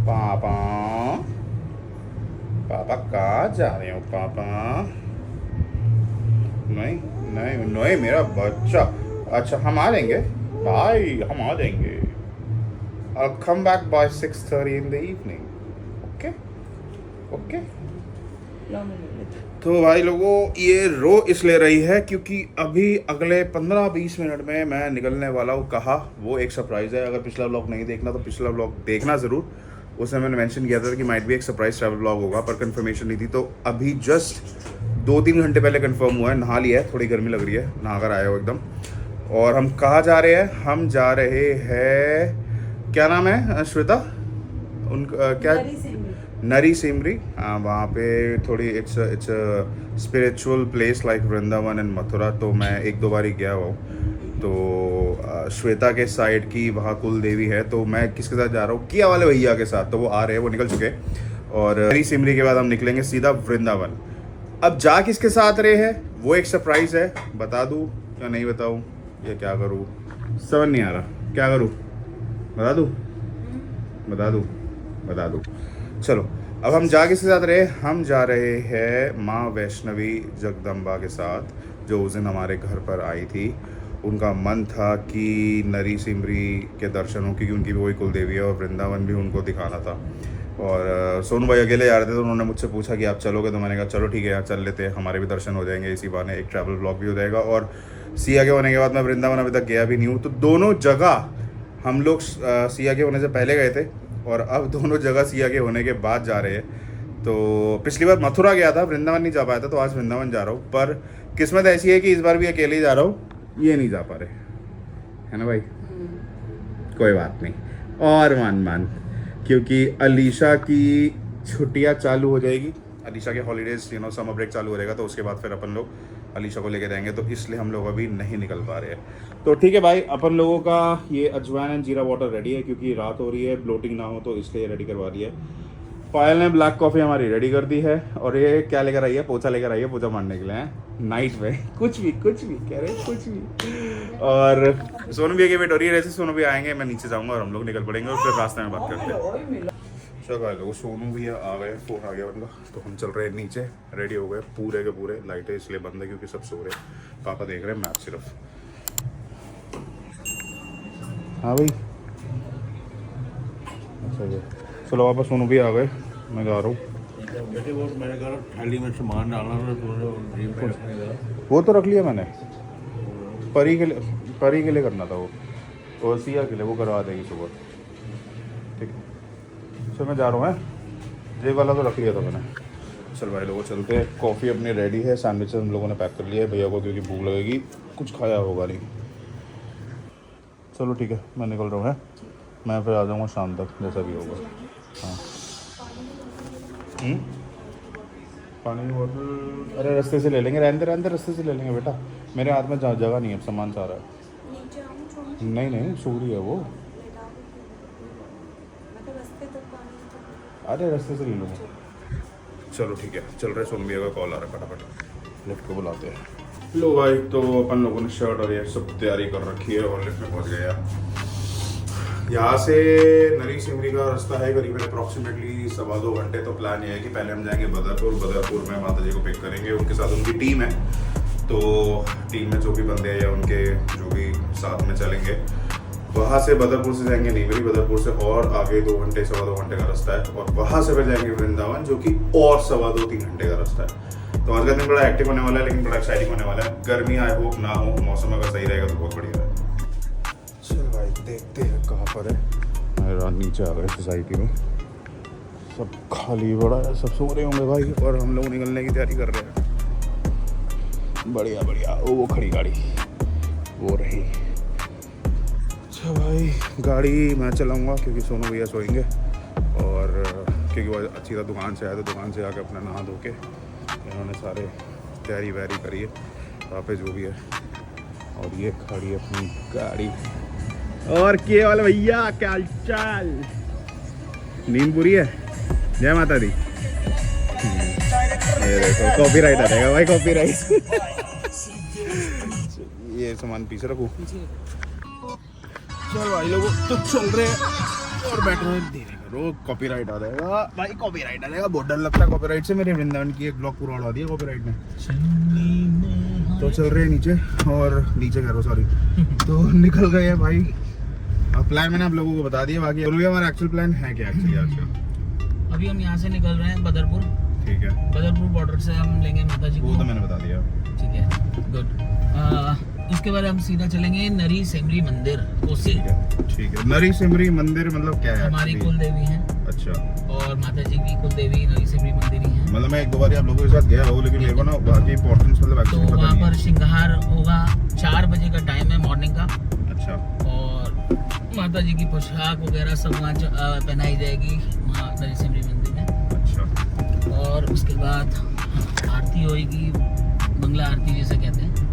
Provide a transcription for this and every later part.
पापा पापा कहाँ जा रहे हो पापा? नहीं नहीं नहीं मेरा बच्चा। अच्छा हम आ जाएंगे भाई, हम आ जाएंगे। I'll come back by 6:30 in the evening. Okay okay. तो भाई लोगों ये रो इसलिए रही है क्योंकि अभी अगले 15-20 मिनट में मैं निकलने वाला हूँ। कहा वो एक सरप्राइज़ है। अगर पिछला व्लॉग नहीं देखना तो पिछला व्लॉग देखना ज़रूर। उसमें मैंने मेंशन किया था कि माइट भी एक सरप्राइज ट्रैवल व्लॉग होगा, पर कंफर्मेशन नहीं थी। तो अभी जस्ट 2-3 घंटे पहले कंफर्म हुआ है। नहा लिया है, थोड़ी गर्मी लग रही है, नहा कर आया हो एकदम। और हम कहाँ जा रहे हैं? हम जा रहे हैं, क्या नाम है श्वेता उनका? क्या? नरी सिमरी। हाँ वहाँ पे थोड़ी it's spiritual place like Vrindavan and Mathura. तो मैं 1-2 बार ही गया हूँ। तो श्वेता के साइड की वहाँ कुल देवी है। तो मैं किसके साथ जा रहा हूँ? किया वाले भैया के साथ। तो वो आ रहे हैं, वो निकल चुके। और नरी सिमरी के बाद हम निकलेंगे सीधा वृंदावन। अब जा किसके साथ रहे हैं वो एक सरप्राइज है। बता दूँ या नहीं बताऊँ या क्या करूँ समझ नहीं आ रहा। क्या करूँ? बता दूँ बता दूँ बता दूँ? चलो अब हम जा किसके साथ रहे? हम जा रहे हैं माँ वैष्णवी जगदम्बा के साथ, जो उस दिन हमारे घर पर आई थी। उनका मन था कि नरी सिमरी के दर्शन हो, क्योंकि उनकी भी वही कुल देवी है और वृंदावन भी उनको दिखाना था। और सोनू भाई अकेले जा रहे थे तो उन्होंने मुझसे पूछा कि आप चलोगे? तो मैंने कहा चलो ठीक है यार चल लेते हैं, हमारे भी दर्शन हो जाएंगे, इसी बहाने एक ट्रैवल ब्लॉग भी हो जाएगा। और सिया के होने के बाद मैं वृंदावन अभी तक गया भी नहीं हूँ। तो दोनों जगह हम लोग सिया के होने से पहले गए थे और अब दोनों जगह सिया के होने के बाद जा रहे हैं। तो पिछली बार मथुरा गया था, वृंदावन नहीं जा पाया था, तो आज वृंदावन जा रहा हूँ। पर किस्मत ऐसी है कि इस बार भी अकेले ही जा रहा हूँ, ये नहीं जा पा रहे, है ना भाई? कोई बात नहीं। और मान क्योंकि अलीशा की छुट्टियाँ चालू हो जाएगी, अलीशा के हॉलीडेज समर ब्रेक चालू हो जाएगा। तो उसके बाद फिर अपन लोग अलीशा को लेके जाएंगे। तो इसलिए हम लोग अभी नहीं निकल पा रहे हैं। तो ठीक है भाई, अपन लोगों का ये अजवाइन एंड जीरा वाटर रेडी है, क्योंकि रात हो रही है, ब्लोटिंग ना हो, तो इसलिए रेडी करवा दी है। पायल ने ब्लैक कॉफ़ी हमारी रेडी कर दी है। और ये क्या लेकर आई है? पोछा लेकर आई है, पोछा मारने के लिए नाइट में। कुछ भी कह रहे कुछ भी। और सोनू भी की वेट हो रही है। जैसे सोनू भी आएंगे मैं नीचे जाऊँगा और हम लोग निकल पड़ेंगे और फिर रास्ते में बात करते हैं। चलो भाई लोग, सोनू भी आ गए, फ़ोन आ गया उनका। तो हम चल रहे हैं नीचे, रेडी हो गए पूरे के पूरे। लाइटें इसलिए बंद है क्योंकि सब सो रहे हैं, पापा देख रहे हैं मैच सिर्फ। हाँ भाई अच्छा जी, चलो वापस सोनू भी आ गए, मैं जा रहा हूँ। बेटे वो मैंने कहा थाली में सामान डालना वो तो रख लिया मैंने, परी के लिए करना था वो, और सिया के लिए वो करवा देगी सुबह। ठीक है सर मैं जा रहा हूँ। ये वाला तो रख लिया था मैंने। चल भाई लोगों चलते हैं। कॉफ़ी अपनी रेडी है, सैंडविचेस हम लोगों ने पैक कर लिया है भैया को, क्योंकि भूख लगेगी, कुछ खाया होगा नहीं। चलो ठीक है मैं निकल रहा हूँ। मैं फिर आ जाऊँगा शाम तक जैसा भी होगा। हाँ पानी की बोतल अरे रास्ते से ले लेंगे, रहने रास्ते से ले लेंगे बेटा। मेरे हाथ में जगह नहीं है, सामान सारा है। नहीं सूरी है वो। अरे रास्ते से ले लूँगा। चलो ठीक है चल रहे। सोनू भैया का कॉल आ रहा है, फटाफट लिफ्ट को बुलाते हैं। लो भाई तो अपन लोगों ने शर्ट और ये सब तैयारी कर रखी है और लिफ्ट में पहुँच गया। यहाँ से नरी सिमरी का रास्ता है करीबन अप्रॉक्सीमेटली 2.25 घंटे। तो प्लान ये है कि पहले हम जाएंगे बदरपुर में माता जी को पिक करेंगे। उनके साथ उनकी टीम है, तो टीम में जो भी बंदे हैं या उनके जो भी साथ में चलेंगे, वहाँ से बदरपुर से जाएंगे नीमरी, बदरपुर से और आगे 2 घंटे 2.25 घंटे का रास्ता है। और वहाँ से फिर जाएंगे वृंदावन, जो कि और 2.25-3 घंटे का रास्ता है। तो आज का दिन बड़ा एक्टिव होने वाला है, लेकिन बड़ा एक्साइटिंग होने वाला है। गर्मी आई होप ना हो, मौसम अगर सही रहेगा तो बहुत बढ़िया है। चल भाई देखते हैं कहाँ पर है। रात नीचे आ गए सोसाइटी में, सब खाली बड़ा है, सब सो रहे होंगे भाई, और हम लोग निकलने की तैयारी कर रहे हैं। बढ़िया वो खड़ी गाड़ी वो रही। अच्छा भाई गाड़ी मैं चलाऊंगा क्योंकि सोनू भैया सोएंगे, और क्योंकि वो अच्छी तरह दुकान से आया, तो दुकान से आकर अपना नहा धो के इन्होंने सारे तैयारी वैयारी करी है वहाँ पे जो भी है। और ये खड़ी है अपनी गाड़ी। और के वाले भैया क्या हालचाल? नींद पूरी है? जय माता दी। ये देखो कॉपीराइट आ जाएगा भाई, कॉपीराइट। ये सामान पीछे रखूँ। चल भाई लोगों तो चल रहे हैं और मेट्रो धीरे करो, कॉपीराइट आ जाएगा भाई, कॉपीराइट आ जाएगा, बहुत डर लगता है कॉपीराइट से। मेरे वृंदावन की एक ब्लॉग पूरा उड़ा दिया कॉपीराइट ने। तो चल रहे हैं नीचे, और नीचे कह रहा हूँ सॉरी, तो निकल गए हैं भाई। अब प्लान मैंने आप लोगों को बता दिया, बाकी हमारा एक्चुअल प्लान है क्या एक्चुअली आज का। अभी हम यहाँ से निकल रहे हैं बदरपुर। ठीक है, बदरपुर बॉर्डर से हम लेंगे माता जी को। वो तो मैंने बता दिया। ठीक है, गुड। उसके बाद हम सीधा चलेंगे नरी सेमरी मंदिर कोसी। ठीक है। नरी सिमरी मंदिर मतलब क्या है? हमारी कुल देवी है। अच्छा। और माता जी की कुल देवी नरी सेमरी मंदिर ही है। मतलब मैं एक दो बार आप लोगों के साथ गया हूँ, लेकिन मेरे को ना बाकी इंपॉर्टेंस मतलब तो एक्चुअली पता वहाँ नहीं पर है। श्रृंगार होगा, 4 बजे का टाइम है मॉर्निंग का। अच्छा। और माता जी की पोशाक वगैरह सब वहाँ पहनाई जाएगी वहाँ नरी सेमरी मंदिर में। अच्छा। और उसके बाद आरती होगी, मंगला आरती जैसे कहते हैं।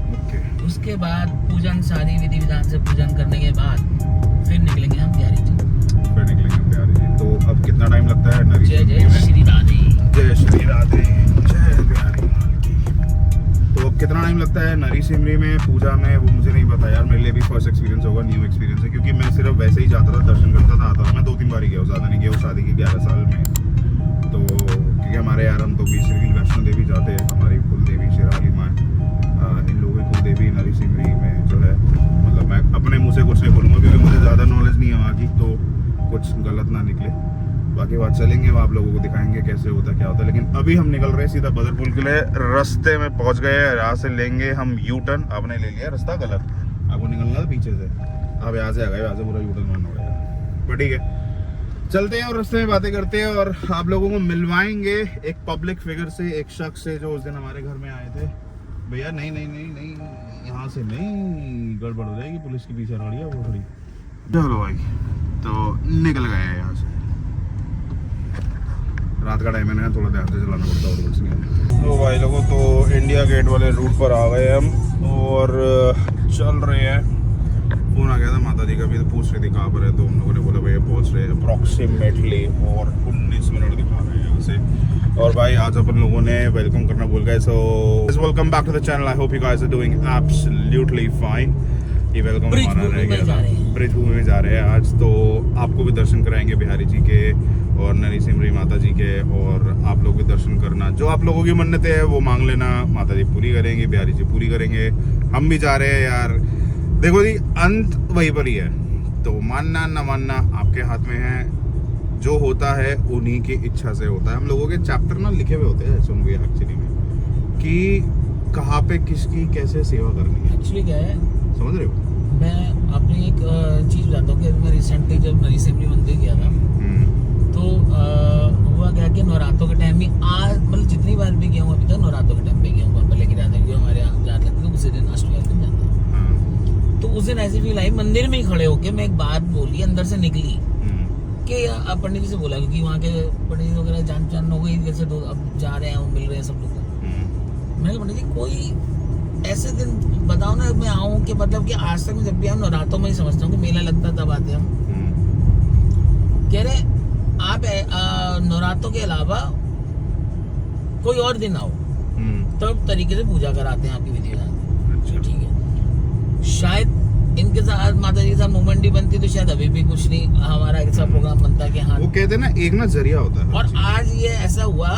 ओके। उसके बाद पूजन, सारी विधि विधान से पूजन करने के बाद फिर निकलेंगे हम बिहारी जी। फिर निकलेंगे बिहारी जी। तो अब कितना टाइम लगता है नरी जय सिमरी जय में? श्री राधे। जय श्री राधे, जय बिहारी माँ की। तो अब कितना टाइम लगता है नरी सिमरी में पूजा में, वो मुझे नहीं पता यार। मेरे लिए भी फर्स्ट एक्सपीरियंस होगा, न्यू एक्सपीरियंस है, क्योंकि मैं सिर्फ वैसे ही जाता था, दर्शन करता था, आता था। मैं 2-3 बार ही गया हूँ, ज़्यादा नहीं गया हूँ शादी के 11 साल में। तो क्योंकि हमारे यार हम तो बीसरी वैष्णो देवी जाते हैं, हमारी कुल देवी शेराली माँ, इन लोगों की कुल देवी नरी सिमरी में जो है, मतलब मैं अपने मुँह से कुछ नहीं बोलूँगा क्योंकि मुझे ज़्यादा नॉलेज नहीं है वहाँ की, तो कुछ गलत ना निकले। बाकी बात चलेंगे, वो आप लोगों को दिखाएंगे कैसे होता क्या होता है। लेकिन अभी हम निकल रहे हैं सीधा बदरपुर के लिए। रास्ते में पहुंच गए, यहाँ से लेंगे हम यू टर्न। आपने ले लिया रास्ता गलत, आपको निकलना था पीछे से, अब यहाँ से आ गए, यहाँ से पूरा यू टर्न मारना पड़ेगा। पर ठीक है, चलते हैं और रास्ते में बातें करते हैं, और आप लोगों को मिलवाएंगे एक पब्लिक फिगर से, एक शख्स से जो उस दिन हमारे घर में आए थे। भैया नहीं नहीं नहीं नहीं, यहाँ से नहीं, गड़बड़ हो जाएगी, पुलिस के पीछे गाड़ी है वो थोड़ी। चलो भाई, तो निकल गए हैं यहाँ से। रात का टाइम है ना, थोड़ा ध्यान से चलाना पड़ता है और कुछ नहीं है। तो भाई लोगों, तो इंडिया गेट वाले रूट पर आ गए हम और चल रहे हैं। फोन आ गया था माता जी का भी, तो पूछ रही थी कहाँ पर है, तो हम लोगों ने बोला भैया पहुँच रहे हैं अप्रॉक्सीमेटली, और 19 मिनट दिखा रहे हैं यहाँ से। और भाई आज अपन लोगों ने वेलकम करना भूल गए, so welcome back to the channel. I hope you guys are doing absolutely fine. ये वेलकम हमारा रह गया था, ब्रिज भूमि में जा रहे हैं आज। तो आपको भी दर्शन कराएंगे बिहारी जी के और नरी सिमरी माता जी के, और आप लोग भी दर्शन करना। जो आप लोगों की मन्नतें हैं वो मांग लेना, माता जी पूरी करेंगे, बिहारी जी पूरी करेंगे। हम भी जा रहे हैं यार। देखो जी, अंत वहीं पर ही है, तो मानना ना मानना आपके हाथ में है। जो होता है उन्हीं की इच्छा से होता है। हम लोगों के चैप्टर ना लिखे हुए होते हैं ऐसे उनके एक्चुअली में, कि कहाँ पे किसकी कैसे सेवा करनी है। एक्चुअली क्या है, समझ रहे हो? मैं अपनी एक चीज़ बताता हूँ कि मैं रिसेंटली जब नरी सेमरी मंदिर गया था, तो हुआ क्या कि नवरात्रों के टाइम में, आज मतलब जितनी बार भी गया हूँ अभी तक नवरात्रों के टाइम पे गया हूँ, पहले की रात क्योंकि हमारे यहाँ जात लगती है, उसी दिन अष्टमी के दिन जाता है। तो उस दिन ऐसी फील आई, मंदिर में ही खड़े होके मैं एक बात बोली, अंदर से निकली कि पंडित जी से बोला, क्योंकि वहाँ के पंडित जी वगैरह जान जान हो गई, जैसे अब जा रहे हैं, मिल रहे हैं सब लोग को। मैंने कहा पंडित जी कोई ऐसे दिन बताओ ना मैं आऊँ कि मतलब कि आज तक मैं जब भी आऊँ नवरात्रों में ही समझता हूँ कि मेला लगता तब आते हम। कह रहे आप नवरात्रों के अलावा कोई और दिन आओ, तब तरीके से पूजा कराते हैं आपकी विधि विधान। अच्छा ठीक है, शायद इनके साथ माता जी के साथ मूवमेंट ही बनती तो शायद अभी भी कुछ नहीं हमारा ऐसा प्रोग्राम बनता कि हाँ, वो कहते हैं ना एक ना जरिया होता है। और आज ये ऐसा हुआ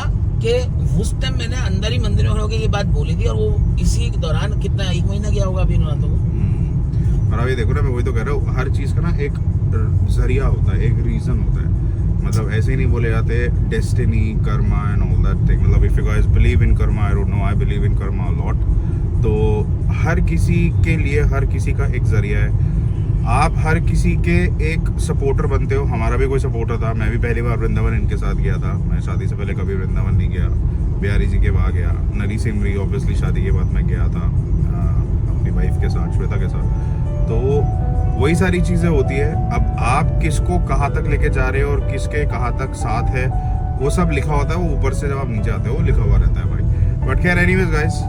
कि उस टाइम मैंने अंदर ही मंदिर में होकर ये बात बोली थी, और वो इसी दौरान कितना 1 महीना गया होगा अभी नवरात्रों को। और अभी देखो ना, मैं वही तो कह रहा हूँ, हर चीज का ना एक जरिया होता है, एक रीजन होता है। मतलब ऐसे ही नहीं बोले जाते destiny, karma and all that thing. मतलब if you guys believe in karma, I don't know, I believe in karma a lot. तो हर किसी के लिए हर किसी का एक जरिया है। आप हर किसी के एक सपोर्टर बनते हो। हमारा भी कोई सपोर्टर था। मैं भी पहली बार वृंदावन इनके साथ गया था। मैं शादी से पहले कभी वृंदावन नहीं गया। बिहारी जी के वहाँ गया। नरी सिमरी ऑब्वियसली शादी के बाद मैं गया था अपनी वाइफ के साथ, श्वेता के साथ। तो वही सारी चीज़ें होती है। अब आप किसको कहाँ तक लेके जा रहे हो और किसके कहाँ तक साथ है, वो सब लिखा होता है। वो ऊपर से जब आप नीचे आते हो वो लिखा हुआ रहता है भाई। बट खैर एनीवेज गाइस,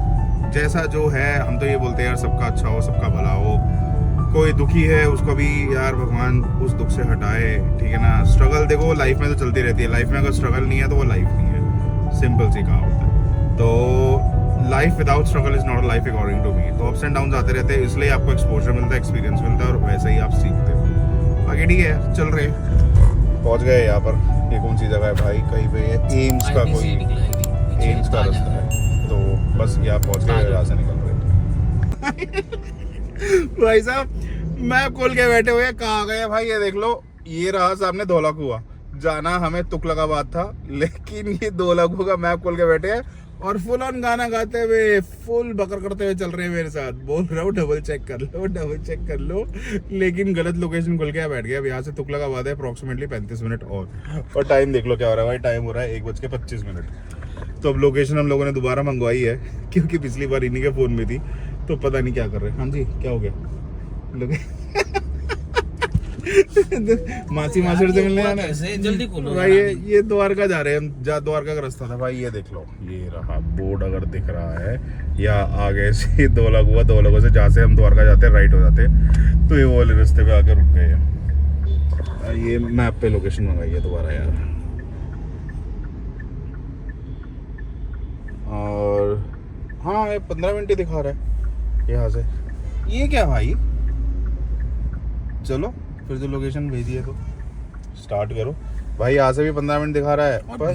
जैसा जो है, हम तो ये बोलते हैं यार सबका अच्छा हो, सबका भला हो। कोई दुखी है उसको भी यार भगवान उस दुख से हटाए, ठीक है ना। स्ट्रगल देखो लाइफ में तो चलती रहती है। लाइफ में अगर स्ट्रगल नहीं है तो वो लाइफ नहीं है, सिंपल सी कहावत है। तो life without struggle is not a life according to me. तो अप्स एंड डाउन आते रहते हैं, इसलिए आपको एक्सपोजर मिलता है, एक्सपीरियंस मिलता है, और वैसे ही आप सीखते हो। बाकी ठीक है यार, चल रहे हैं। पहुंच गए यहाँ पर। ये कौन सी जगह है भाई? कहीं पे ये एम्स का आईटी से कोई निकला है कि एम्स का रास्ता है, तो बस यहाँ पहुंच गए, यहाँ से निकल रहे। भाई साहब मैप खोल के बैठे हुए, कहाँ गए भाई? ये देख लो, ये रहा सामने धौला कुआं। जाना हमें तुगलकाबाद था, लेकिन ये धौला कुआं का मैप खोल के बैठे हैं और फुल ऑन गाना गाते हुए, फुल बकर करते हुए चल रहे हैं मेरे साथ। बोल रहा हूँ डबल चेक कर लो, डबल चेक कर लो, लेकिन गलत लोकेशन खुल के बैठ गया। अब यहाँ से तुगलकाबाद है अप्रोक्सीमेटली 35 मिनट और टाइम देख लो क्या हो रहा है भाई। टाइम हो रहा है 1:25। तो अब लोकेशन हम लोगों ने दोबारा मंगवाई है, क्योंकि पिछली बार इन्हीं के फ़ोन में थी, तो पता नहीं क्या कर रहे हैं। हाँ जी, क्या हो गया? मासी मासड़ से मिलने जाना है, जल्दी खोलो भाई। ये द्वारका जा रहे हैं हम, द्वारका का रास्ता था भाई। ये देख लो, ये रहा बोर्ड अगर दिख रहा है, या आगे से धौला कुआं से जहाँ से हम द्वारका जाते हैं राइट हो जाते हैं, तो ये वो वाले रास्ते पे आके रुक गए हैं। ये मैप पे लोकेशन मंगाई है दोबारा यार। और हाँ, ये 15 मिनट ही दिखा रहा है यहाँ से। ये क्या भाई? चलो फिर जो लोकेशन भेजी है तो स्टार्ट करो भाई। यहाँ से भी 15 मिनट दिखा रहा है, पर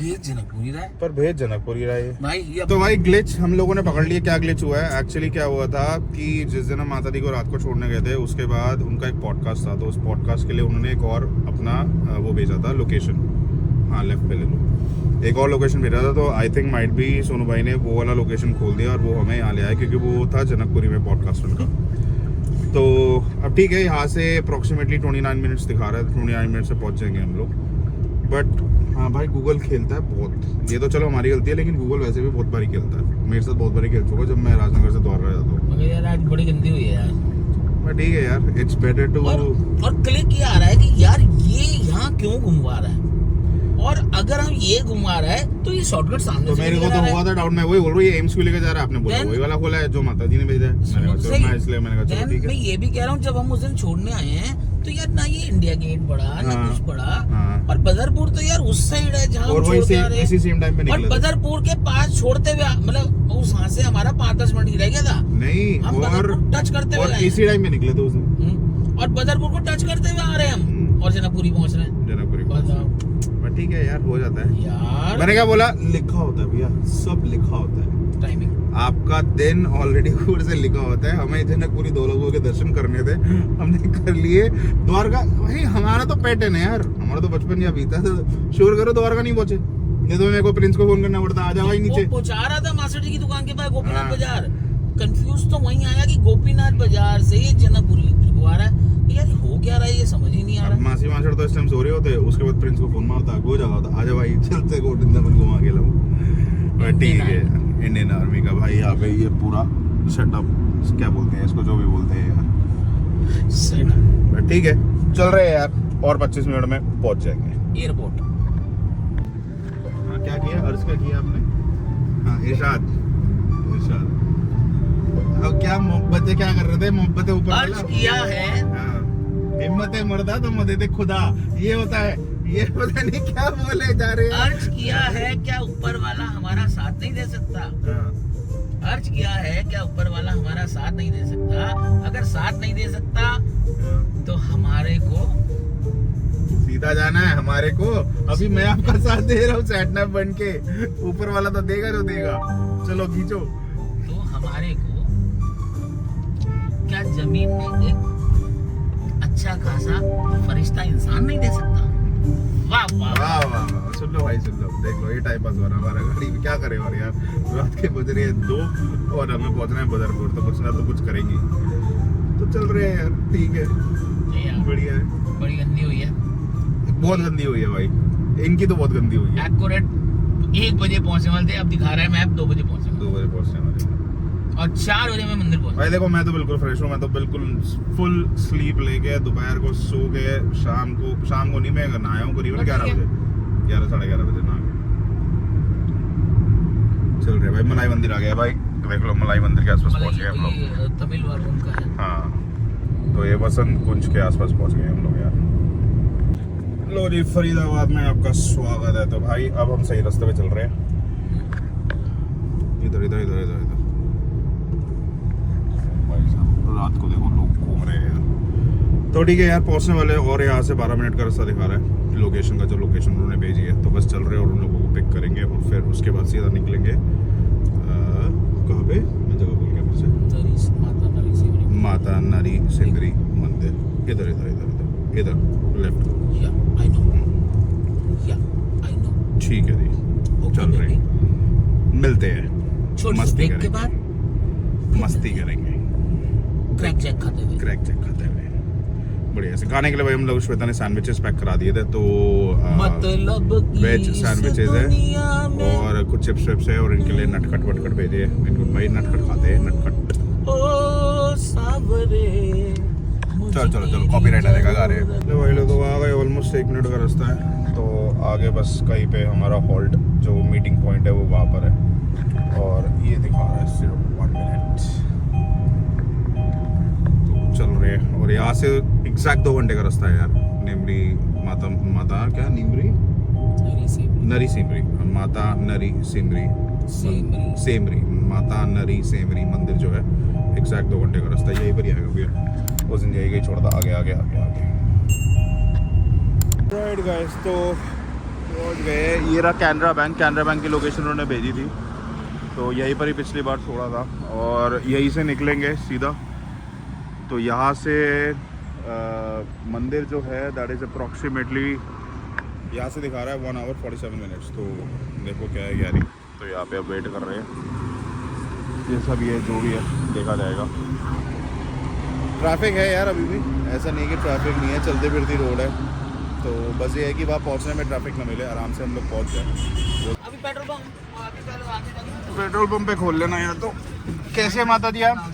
भेज जनकपुरी रहा है भाई। तो भाई ग्लिच हम लोगों ने पकड़ लिया। क्या ग्लिच हुआ है? एक्चुअली क्या हुआ था कि जिस दिन हम माता दी को रात को छोड़ने गए थे, उसके बाद उनका एक पॉडकास्ट था, तो उस पॉडकास्ट के लिए उन्होंने एक और अपना वो भेजा था लोकेशन। हाँ, लेफ्ट पे ले लो, एक और लोकेशन भेजा था। तो I think might be Sonu भाई ने वो वाला लोकेशन खोल दिया और वो हमें यहाँ ले आया, क्योंकि वो था जनकपुरी में पॉडकास्ट उनका। तो अब ठीक है, यहाँ से अप्रोक्सीमेटली 29 मिनट्स दिखा रहा है, 29 मिनट से पहुँच जाएंगे हम लोग। बट हाँ भाई, गूगल खेलता है बहुत। ये तो चलो हमारी गलती है, लेकिन गूगल वैसे भी बहुत बारी खेलता है। मेरे साथ बहुत बारी खेल चुका जब मैं राजनगर से द्वारका जाता हूँ। मगर यार आज बड़ी गंदी हुई है यार। बट ठीक है यार, इट्स बेटर टू। और क्लिक ये आ रहा है कि यार ये यहाँ क्यों घुमवा रहा है, और अगर हम ये घुमा रहा है तो ये शॉर्टकट सामने तो से मेरे को तो हुआ था डाउट। मैं वही बोल रहा हूँ, ये एम्स क्यों लेके जा रहा है? आपने बोला वही वाला खोला है जो माता जी ने भेजा है। मैंने कहा चलो, मैं इसलिए मैंने कहा चलो ठीक है। मैं ये भी कह रहा हूँ, जब हम उस दिन छोड़ने आए हैं तो यार ना ये इंडिया गेट पड़ा, ना कुछ पड़ा। और बदरपुर तो यार उस साइड है जहाँ हम छोड़ के आ रहे हैं। इसी सेम टाइम पे निकले और बदरपुर के पास छोड़ते हुए मतलब उस वहाँ से हमारा 5-10 मिनट ही रह गया था। नहीं, हम बदरपुर टच करते हुए इसी टाइम पे निकले थे उस दिन, और बदरपुर को टच करते हुए आ रहे हैं हम, और जनकपुरी पहुँच रहे हैं। जनकपुरी ठीक है यार, हो जाता है यार। मैंने क्या बोला, लिखा होता है भैया, सब लिखा होता है। टाइमिंग आपका दिन ऑलरेडी ऊपर से लिखा होता है। हमें जनकपुरी 2 लोगों के दर्शन करने थे, हमने कर लिए। द्वारका भाई हमारा तो पैटर्न है यार, हमारा तो बचपन या बीता था। श्योर करो द्वारका नहीं पहुंचे, नहीं तो मेरे को प्रिंस को फोन करना पड़ता, आ जाओ भाई नीचे। वो पहुंचा रहा था मास्टर जी की दुकान के पास गोपीनाथ बाजार। कंफ्यूज तो वहीं आया कि गोपीनाथ बाजार से जनकपुरी आ रहा है। यार हो क्या रहा है, ये समझ ही नहीं आ रहा। मासी मासड़ तो इस टाइम सो रहे होते, उसके बाद प्रिंस को फोन मारता, हो जाओ आ जा भाई, चलते को वृंदावन घुमा के लाओ। ठीक है, इंडियन आर्मी का भाई यहाँ पे ये पूरा सेटअप, क्या बोलते हैं इसको, जो भी बोलते हैं यार, सेटअप। ठीक है, चल रहे हैं यार, और 25 मिनट में पहुंच जाएंगे एयरपोर्ट। हाँ, क्या किया अर्ज, क्या किया आपने? हाँ, इरशाद। अब क्या मोहब्बतें क्या कर रहे थे? मोहब्बतें ऊपर अर्ज किया है। हिम्मत मर्दा तो मदद खुदा, ये होता है। ये पता नहीं क्या बोले जा रहे हैं। अर्ज किया है, क्या ऊपर वाला हमारा साथ नहीं दे सकता? अर्ज किया है, क्या ऊपर वाला हमारा साथ नहीं दे सकता? अगर साथ नहीं दे सकता तो हमारे को सीधा जाना है, हमारे को। अभी मैं आपका साथ दे रहा हूँ सैटनैप बन के, ऊपर वाला तो देगा जो देगा। चलो खींचो। तो हमारे को क्या जमीन में एक अच्छा खासा फरिश्ता इंसान नहीं दे सकता? वाह वाह वाह वाह वाह, सुन लो भाई, सुन लो, देख लो, ये टाइम पास हो रहा है हमारा। गाड़ी में क्या करे और यार, रात के बज रहे हैं 2 और हमें पहुंचना है बदरपुर, तो कुछ ना तो कुछ करेंगे। तो चल रहे हैं यार, ठीक है, बढ़िया है। बड़ी गंदी हुई है, बहुत गंदी हुई है भाई, इनकी तो बहुत गंदी हुई है। एक्यूरेट 1 बजे पहुंचने वाले थे, अब दिखा रहा है मैप 2 बजे पहुंचे। 2 बजे पहुंचने वाले हैं और 4 बजे मैं मंदिर पहुंचा। भाई। देखो मैं तो बिल्कुल फ्रेश हूँ, मैं तो बिल्कुल फुल स्लीप लेके दोपहर को सो के शाम को नहीं, मैं नहाया हूँ करीबन 11 बजे, 11 साढ़े 11 बजे नहा के चल रहे भाई। मलाई मंदिर आ गया भाई, देख लो, मलाई मंदिर के आसपास पहुंच गए हम लोग। तमिल वालों का है। हाँ, तो ये बसंत कुंज के आसपास पहुंच गए हम लोग यार। लो जी, फरीदाबाद में आपका स्वागत है। तो भाई अब हम सही रास्ते पे चल रहे हैं। इधर इधर इधर इधर इधर भाई साहब, रात को देखो लोग घूम रहे हैं। तो ठीक है यार, पहुंचने वाले हैं और यहाँ से 12 मिनट का रास्ता दिखा रहा है लोकेशन का, जो लोकेशन उन्होंने भेजी है। तो बस चल रहे हैं और उन लोगों को पिक करेंगे और फिर उसके बाद सीधा निकलेंगे कहाँ पे, मैं जगह भूल गया फिर से, माता नरी सिमरी मंदिर। इधर इधर इधर इधर इधर लेफ्ट। ठीक है जी, चल रहे हैं, मिलते हैं, मस्ती के बाद करेंगे, मस्ती करेंगे, क्रैक जैक खाते हुए बढ़िया से। खाने के लिए भाई हम लोग श्वेता ने सैंडविचेस पैक करा दिए थे, तो मतलब वेज सैंडविचेस है और कुछ चिप्स विप्स है और इनके लिए नटखट वटखट भेजे हैं। इनको भाई नटखट खाते हैं, नटखट। चलो चलो चलो, कॉपीराइट आएगा गा रहे हैं भाई लोग। तो आ गए, ऑलमोस्ट 1 मिनट का रास्ता है, तो आगे बस कहीं पे हमारा हॉल्ट जो मीटिंग पॉइंट है वो वहाँ पर है और ये दिखा रहा है सिर्फ 1 मिनट। तो चल रहे हैं और यहाँ से एग्जैक्ट 2 घंटे का रास्ता है यार। निमरी माता क्या निमरी नरी सिमरी, माता नरी सिमरी सेमरी, माता नरी सेमरी मंदिर जो है, एग्जैक्ट 2 घंटे का रास्ता यहीं पर ही आएगा भैया। उस दिन यही छोड़ था, आगे आगे आगे आगे। राइट गाइस, तो पहुंच गए। ये रहा कैनरा बैंक की लोकेशन उन्होंने भेजी थी, तो यहीं पर ही पिछली बार छोड़ा था और यहीं से निकलेंगे सीधा। तो यहाँ से मंदिर जो है दैट इज़ अप्रॉक्सीमेटली, यहाँ से दिखा रहा है 1 hour 47 minutes। तो देखो क्या है क्या नहीं। तो यहाँ पे अब वेट कर रहे हैं, ये सब ये जो भी है देखा जाएगा। ट्रैफिक है यार अभी भी, ऐसा नहीं कि ट्रैफिक नहीं है, चलती फिरती रोड है। तो बस ये है कि वहाँ पहुँचने में ट्रैफिक ना मिले, आराम से हम लोग पहुँच जाए। अभी पेट्रोल पंप पे खोल लेना यार। तो कैसे माता जी आप?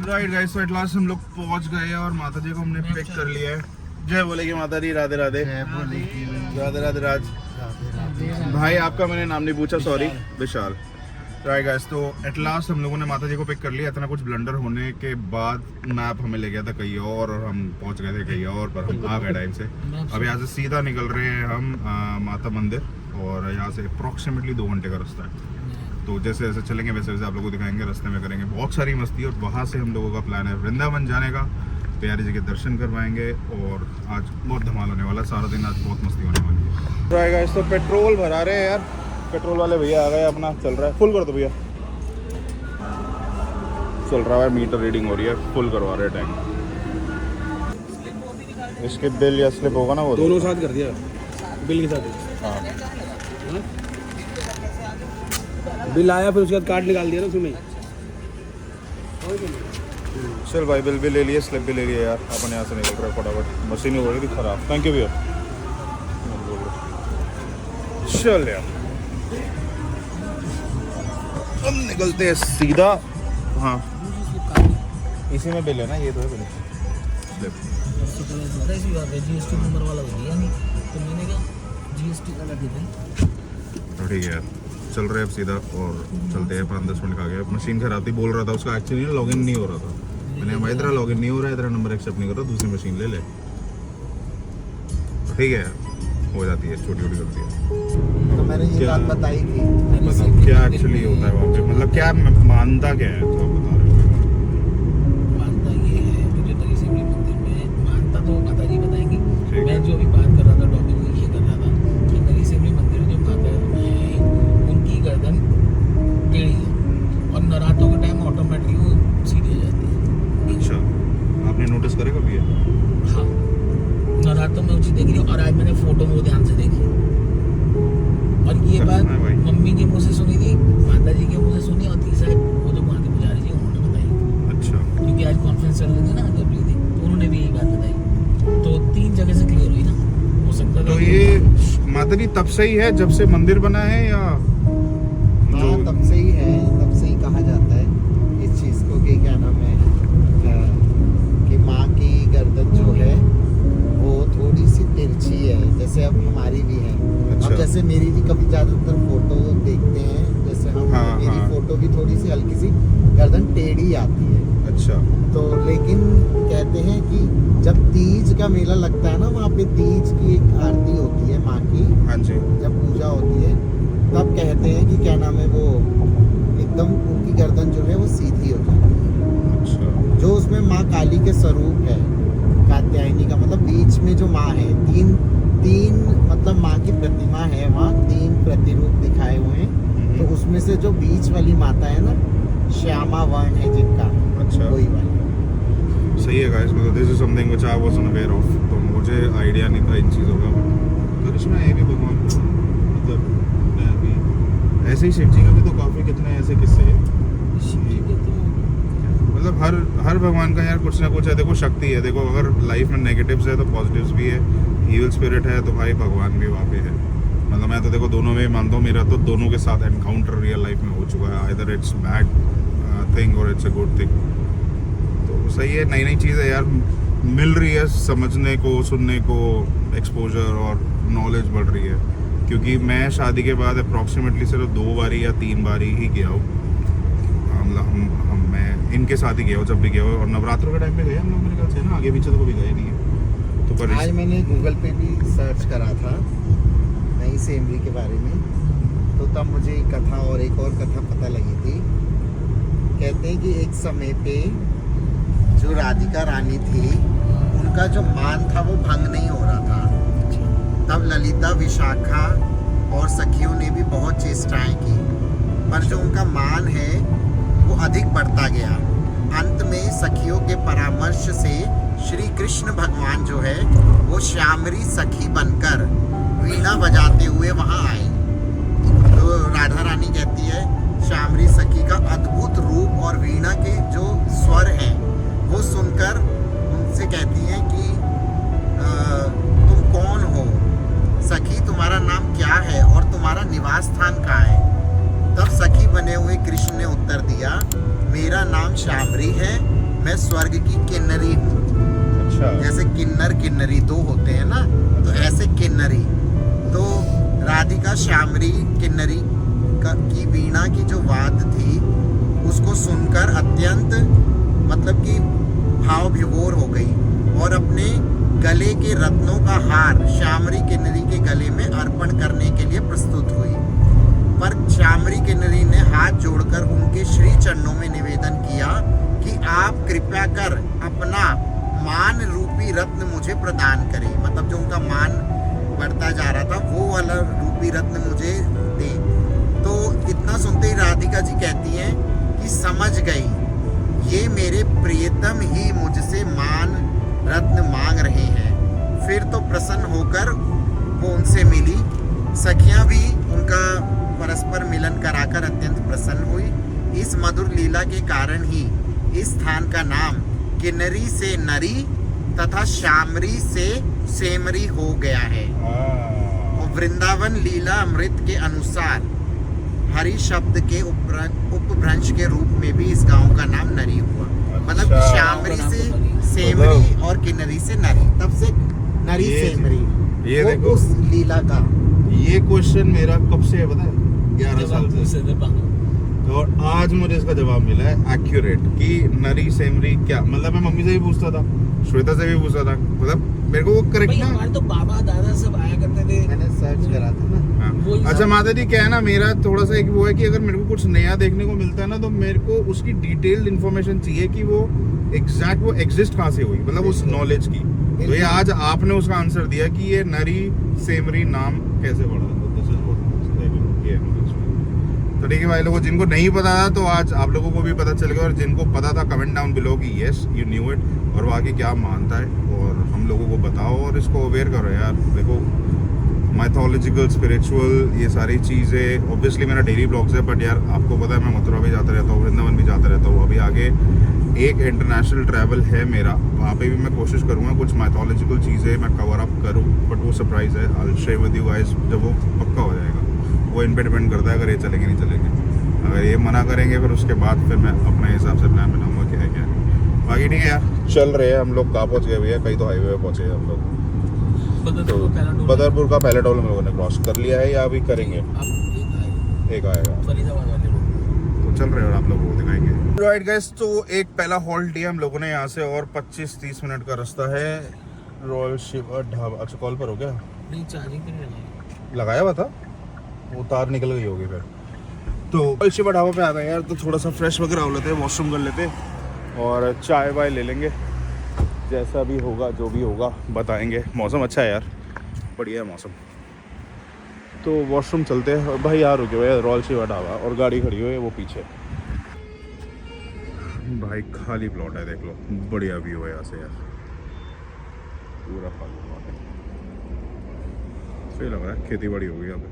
राइट गाइस, तो एट लास्ट हम लोग पहुँच गए और माता जी को हमने पिक कर लिया है। जय बोले कि माता जी, राधे राधे। राधे राधे राज भाई, आपका मैंने नाम नहीं पूछा, सॉरी, विशाल। राइट गाइस, तो एट लास्ट हम लोगों ने माता जी को पिक कर लिया। इतना कुछ ब्लंडर होने के बाद मैप हमें ले गया था कहीं और हम पहुंच गए थे कहीं और, पर हम आ गए टाइम से। अब यहाँ से सीधा निकल रहे हैं हम माता मंदिर और यहाँ से अप्रॉक्सीमेटली 2 घंटे का रास्ता है। तो जैसे जैसे चलेंगे वैसे वैसे आप लोगों को दिखाएंगे, रास्ते में करेंगे बहुत सारी मस्ती। और वहाँ से हम लोगों का प्लान है वृंदावन जाने का, प्यारी जी के दर्शन करवाएंगे और आज बहुत धमाल होने वाला है। सारा दिन आज बहुत मस्ती होने वाली है। राइट गाइस, तो पेट्रोल भरा रहे हैं यार, पेट्रोल वाले भैया आ गए, अपना चल रहा है, फुल कर दो भैया। चल रहा है, मीटर रीडिंग हो रही है, फुल करवा रहे हैं टैंक। इसके बिल या स्लिप होगा ना, वो दोनों साथ कर दिया, बिल के साथ। हाँ, बिल आया फिर उसके बाद कार्ड निकाल दिया ना उसमें। चल भाई, बिल भी ले लिए, स्लिप भी ले लिए यार। अपन यहाँ से निकल रहे हैं फटाफट, मशीन हो रही थी खराब। थैंक यू भैया। चल यार, हम निकलते हैं सीधा। हाँ, इसी में बिल है ना, ये तो है बिल। जीएसटी नंबर वाला हो गया नहीं, तो मैंने कहा जीएसटी का लगा दिया। तो ठीक है यार, चल रहे हैं अब सीधा और चलते हैं। 5-10 मिनट का गया, मशीन खराब थी, बोल रहा था उसका एक्चुअली लॉगिन नहीं हो रहा था। मैंने भाई तेरा लॉगिन नहीं हो रहा है, तेरा नंबर एक्सेप्ट नहीं कर रहा, दूसरी मशीन ले ले। ठीक है, हो जाती है, छोटी छोटी गलती है। तो मैंने ये बात बताई थी। मतलब क्या एक्चुअली होता है वहाँ पे, मतलब क्या मानता क्या है, तो आप बता रहे हो? मानता ये है कि जो नरी सिमरी मंदिर में मानता, तो माता जी बताएंगी। ठीक है। मैं जो अभी बात कर रहा था, टॉपिक में ये कर रहा था कि नरी सिमरी मंदिर में जो माता है उनकी गर्दन टेढ़ी है और नवरात्रों के टाइम ऑटोमेटिकली वो सीधी हो जाती है। अच्छा, आपने नोटिस करे कभी है? हाँ, नवरात्रों में वो चीज़ देख रही हूँ और आज मैंने फोटो में वो ध्यान से देखी। और ये अच्छा, बात है भाई। मम्मी के मुँह से सुनी थी, माता जी के मुँह से सुनी, और तीसरा वो जो वहाँ के पुजारी जी उन्होंने बताई। अच्छा, क्योंकि आज कॉन्फ्रेंस चल रही थी ना, जब रही थी, तो उन्होंने भी यही बात बताई। तो 3 जगह से क्लियर हुई ना, हो सकता है। तो ये माता जी तब से ही है जब से मंदिर बना है, या हाँ, तब से ही है, तब से ही कहा जाता है इस चीज़ को कि क्या नाम है, कि माँ की गर्दन जो है वो थोड़ी सी तिरछी है, जैसे अब हमारी भी है। अच्छा। अब जैसे मेरी भी कभी ज़्यादातर फोटो देखते हैं, जैसे हम, हाँ, मेरी हाँ। फोटो भी थोड़ी सी हल्की सी गर्दन टेढ़ी आती है। अच्छा, तो लेकिन कहते हैं कि जब तीज का मेला लगता है ना, वहाँ पे तीज की एक आरती होती है माँ की, हाँ जी, जब पूजा होती है तब कहते हैं कि क्या नाम है, वो एकदम उनकी गर्दन जो है वो सीधी हो जाती है। अच्छा, जो उसमें माँ काली के स्वरूप है कात्यायनी का मतलब बीच में जो माँ है, तीन मतलब माँ की प्रतिमा है वहाँ, 3 प्रतिरूप दिखाए हुए हैं। तो उसमें से जो बीच वाली माता है ना, श्यामा वर्ण है जिनका, अच्छा वही वाली। सही है गाइस, मतलब this is something which I wasn't aware of, तो मुझे आइडिया नहीं था इन चीज़ों का। तो इसमें है भी भगवान का, मतलब मैं अभी ऐसे ही शिव जी का भी तो काफ़ी कितने ऐसे किस्से हैं, मतलब हर भगवान का यार कुछ ना कुछ है। देखो शक्ति है, देखो अगर लाइफ में नेगेटिव्स है तो पॉजिटिव्स भी है, इविल स्पिरिट है तो भाई भगवान भी वहाँ पे है। मतलब मैं तो देखो दोनों में मानता हूँ, मेरा तो दोनों के साथ एनकाउंटर रियल लाइफ में हो चुका है, आइदर इट्स बैड थिंग और इट्स अ गुड थिंग। तो सही है, नई नई चीज़ें यार मिल रही है समझने को, सुनने को, एक्सपोजर और नॉलेज बढ़ रही है। क्योंकि मैं शादी के बाद अप्रॉक्सीमेटली सिर्फ 2 बारी या 3 बारी ही गया हूँ, मैं इनके साथ ही गया हूँ जब भी गया हूँ, और नवरात्रों के टाइम पे गए हम लोग मेरे ख्याल से ना, आगे पीछे तो कभी गए नहीं है। तो पर आज मैंने गूगल पे भी सर्च करा था नई सेमरी के बारे में, तो तब मुझे एक कथा और कथा पता लगी थी। कहते हैं कि एक समय पे जो राधिका रानी थी, उनका जो मान था वो भंग नहीं हो रहा था। तब ललिता, विशाखा और सखियों ने भी बहुत चेष्टाएं की, पर जो उनका मान है वो अधिक बढ़ता गया। अंत में सखियों के परामर्श से श्री कृष्ण भगवान जो है वो श्यामरी सखी बनकर वीणा बजाते हुए वहां आई। तो राधा रानी कहती है श्यामरी सखी का अद्भुत रूप और वीणा के जो स्वर हैं वो सुनकर उनसे कहती हैं कि तुम कौन हो सखी, तुम्हारा नाम क्या है और तुम्हारा निवास स्थान कहाँ है। तब सखी बने हुए कृष्ण ने उत्तर दिया, मेरा नाम श्यामरी है, मैं स्वर्ग की किन्नरी हूँ। अच्छा, जैसे किन्नर किन्नरी 2 होते हैं ना, तो ऐसे किन्नरी। तो राधिका श्यामरी किन्नरी की वीणा की जो वाद थी उसको सुनकर अत्यंत मतलब कि भाव विभोर हो गई और अपने गले के रत्नों का हार श्यामरी किन्नरी के गले में अर्पण करने के लिए प्रस्तुत हुई। पर श्यामरी किन्नरी ने हाथ जोड़कर उनके श्री चरणों में निवेदन किया कि आप कृपया कर अपना मान रूपी रत्न मुझे प्रदान करें। मतलब जो उनका मान बढ़ता जा रहा था वो वाला रूपी रत्न मुझे दे। तो इतना सुनते ही राधिका जी कहती हैं कि समझ गई, ये मेरे प्रियतम ही मुझसे मान रत्न मांग रहे हैं। फिर तो प्रसन्न होकर वो उनसे मिली। सखियां भी उनका परस्पर मिलन कराकर अत्यंत प्रसन्न हुई। इस मधुर लीला के कारण ही इस स्थान का नाम किन्नरी से नरी तथा श्यामरी से सेमरी हो गया है। और वृंदावन लीला अमृत के अनुसार हरि शब्द के उपभ्रंश के रूप में भी इस गांव का नाम नरी हुआ। मतलब अच्छा। श्यामरी से सेमरी और किन्नरी से नरी, तब से नरी सेमरी। ये वो देखो उस लीला का। ये क्वेश्चन मेरा कब से है पता है, 11 साल से, और आज मुझे इसका जवाब मिला है एक्यूरेट कि नरी सेमरी क्या मतलब। मैं मम्मी से भी पूछता था, श्वेता से भी पूछता था, मतलब मेरे को वो करेक्ट ना। हमारे तो बाबा दादा सब आया करते थे। मैंने सर्च करा था ना। हाँ। अच्छा माता जी क्या है ना, मेरा थोड़ा सा एक वो है कि अगर मेरे को कुछ नया देखने को मिलता है ना तो मेरे को उसकी डिटेल्ड इन्फॉर्मेशन चाहिए कि वो एग्जैक्ट वो एग्जिस्ट कहाँ से हुई, मतलब उस नॉलेज की। तो ये आज आपने उसका आंसर दिया कि ये नरी सेमरी नाम कैसे बढ़ा। तो ठीक है भाई लोगों, जिनको नहीं पता था तो आज आप लोगों को भी पता चल गया, और जिनको पता था कमेंट डाउन बिलो कि यस यू न्यू इट, और वहाँ की क्या मानता है और हम लोगों को बताओ और इसको अवेयर करो यार। देखो माइथोलॉजिकल, स्पिरिचुअल, ये सारी चीज़ें ऑब्वियसली मेरा डेली ब्लॉग्स है, बट यार आपको पता है मैं मथुरा भी जाता रहता हूँ, वृंदावन भी जाता रहता हूँ। अभी आगे एक इंटरनेशनल ट्रैवल है मेरा, वहाँ पे भी मैं कोशिश करूँगा कुछ माइथोलॉजिकल चीज़ें मैं कवर अप करूँ, बट वो सरप्राइज़ है। I will share with you guys जब वो पक्का हो जाएगा। वो इन पे डिपेंड करता है अगर ये चलेंगे नहीं चलेंगे। अगर ये मना करेंगे फिर उसके बाद फिर मैं अपने हिसाब से प्लान बनाऊंगा क्या है क्या नहीं। बाकी नहीं है यार, चल रहे हैं हम लोग। कहाँ पहुँच गए भैया? कहीं तो हाईवे पे पहुँचे हम लोग। बदरपुर का पहला टोल हम लोगों ने क्रॉस कर लिया है या अभी करेंगे? एक आएगा, तो चल रहे हैं और आप लोगों को दिखाएंगे। राइट गाइस, तो एक पहला हॉल्ट लिया हम लोगों ने यहाँ से, और 25-30 मिनट का रास्ता है। रॉयल शिव ढाबा। अच्छा कॉल पर हो गया? नहीं, चार्जिंग पे नहीं लगाया हुआ था, वो तार निकल गई होगी फिर। तो रॉयल शिव ढाबा पे आ गए यार, तो थोड़ा सा फ्रेश वगैरह हो लेते हैं, वॉशरूम कर लेते हैं और चाय वाय ले लेंगे। जैसा भी होगा जो भी होगा बताएंगे। मौसम अच्छा है यार, बढ़िया है मौसम। तो वॉशरूम चलते हैं। और भाई यार रुके हुए रॉयल शिवा ढाबा और गाड़ी खड़ी हुई है वो पीछे। भाई खाली प्लॉट है, देख लो, बढ़िया व्यू है यहाँ से यार, पूरा खाली प्लॉट है। सही लग रहा है, खेती बाड़ी हो गई यहाँ पे।